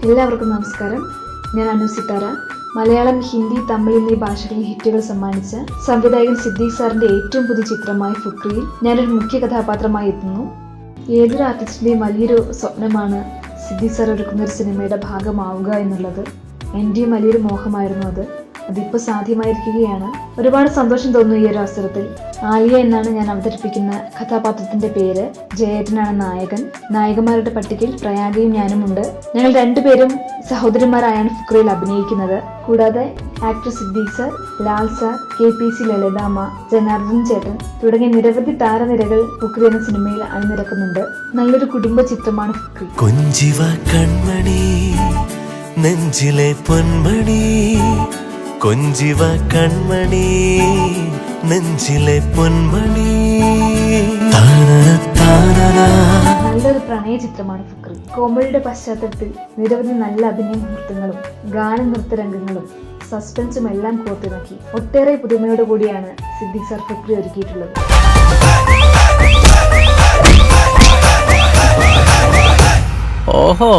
എല്ലാവർക്കും നമസ്കാരം. ഞാൻ അനു സിത്താര. മലയാളം, ഹിന്ദി, തമിഴ് എന്നീ ഭാഷകളിൽ ഹിറ്റുകൾ സമ്മാനിച്ച സംവിധായകൻ സിദ്ദീഖ് സാറിന്റെ ഏറ്റവും പുതിയ ചിത്രമായ ഫുക്രിയിൽ ഞാനൊരു മുഖ്യ കഥാപാത്രമായി എത്തുന്നു. ഏതൊരു ആർട്ടിസ്റ്റിന്റെയും വലിയൊരു സ്വപ്നമാണ് സിദ്ദീഖ് സാർ ഒരുക്കുന്ന ഒരു സിനിമയുടെ ഭാഗമാവുക എന്നുള്ളത്. എൻ്റെയും വലിയൊരു മോഹമായിരുന്നു അത്. അതിപ്പോൾ സാധ്യമായിരിക്കുകയാണ്. ഒരുപാട് സന്തോഷം തോന്നുന്നു ഈ ഒരു അവസരത്തിൽ. ആലിയ എന്നാണ് ഞാൻ അവതരിപ്പിക്കുന്ന കഥാപാത്രത്തിന്റെ പേര്. ജയേട്ടനാണ് നായകൻ. നായകന്മാരുടെ പട്ടികയിൽ പ്രയാഗയും ഞാനുമുണ്ട്. ഞങ്ങൾ രണ്ടുപേരും സഹോദരന്മാരായാണ് ഫുക്രിയിൽ അഭിനയിക്കുന്നത്. കൂടാതെ actor Siddique sir, Lal sir, KPC Lalithamma, Janardhan ചേട്ടൻ തുടങ്ങിയ നിരവധി താരനിരകൾ ഫുക്രി എന്ന സിനിമയിൽ അണിനിരക്കുന്നുണ്ട്. നല്ലൊരു കുടുംബ ചിത്രമാണ് ഫുക്രി. കൊഞ്ചിവ കൺമണി നെഞ്ചിലെ പൊന്മണി, കൊഞ്ചിവ കൺമണി നെഞ്ചിലെ പൊന്മണി. നല്ലൊരു പ്രണയ ചിത്രമാണ് ഫുക്രി. കോമഡിയുടെ പശ്ചാത്തലത്തിൽ നിരവധി നല്ല അഭിനയ മുഹൂർത്തങ്ങളും ഗാന നൃത്ത രംഗങ്ങളും സസ്പെൻസും എല്ലാം കോർത്തിണക്കി ഒട്ടേറെ പുതുമയോടു കൂടിയാണ് സിദ്ദീഖ് സാർ ഫുക്രി ഒരുക്കിയിട്ടുള്ളത്. ഓഹോ,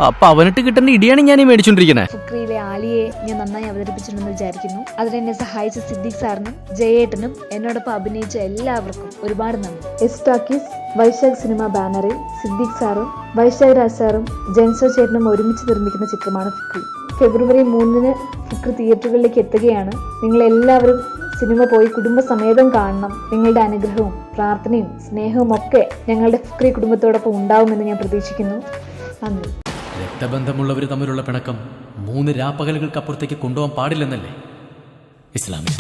അപ്പൊ അവനിട്ട് കിട്ടുന്ന ഇടിയാണ് ഞാൻ ഈ മേടിച്ചോണ്ടിരിക്കുന്നത്. ഫുക്രിയിലെ ആലിയെ ഞാൻ നന്നായി അവതരിപ്പിച്ചിട്ടുണ്ടെന്ന് വിചാരിക്കുന്നു. അതിനെന്നെ സഹായിച്ച സിദ്ദീഖ് സാറിനും ജയേട്ടനും എന്നോടൊപ്പം അഭിനയിച്ച എല്ലാവർക്കും ഒരുപാട് നന്ദി. എസ്റ്റാക്കീസ് വൈശാഖ് സിനിമ ബാനറിൽ സിദ്ദീഖ് സാറും വൈശാഖ് രാജ് സാറും ജെൻസോ ചേട്ടനും ഒരുമിച്ച് നിർമ്മിക്കുന്ന ചിത്രമാണ് ഫുക്രി. ഫെബ്രുവരി 3 ഫുക്രി തിയേറ്ററുകളിലേക്ക് എത്തുകയാണ്. നിങ്ങളെല്ലാവരും സിനിമ പോയി കുടുംബസമേതം കാണണം. നിങ്ങളുടെ അനുഗ്രഹവും പ്രാർത്ഥനയും സ്നേഹവും ഒക്കെ ഞങ്ങളുടെ ഫുക്രി കുടുംബത്തോടൊപ്പം ഉണ്ടാവുമെന്ന് ഞാൻ പ്രതീക്ഷിക്കുന്നു. നന്ദി. രക്തബന്ധമുള്ളവർ തമ്മിലുള്ള പിണക്കം 3 രാപ്പകലുകൾക്കപ്പുറത്തേക്ക് കൊണ്ടുപോകാൻ പാടില്ലെന്നല്ലേ ഇസ്ലാമിൽ?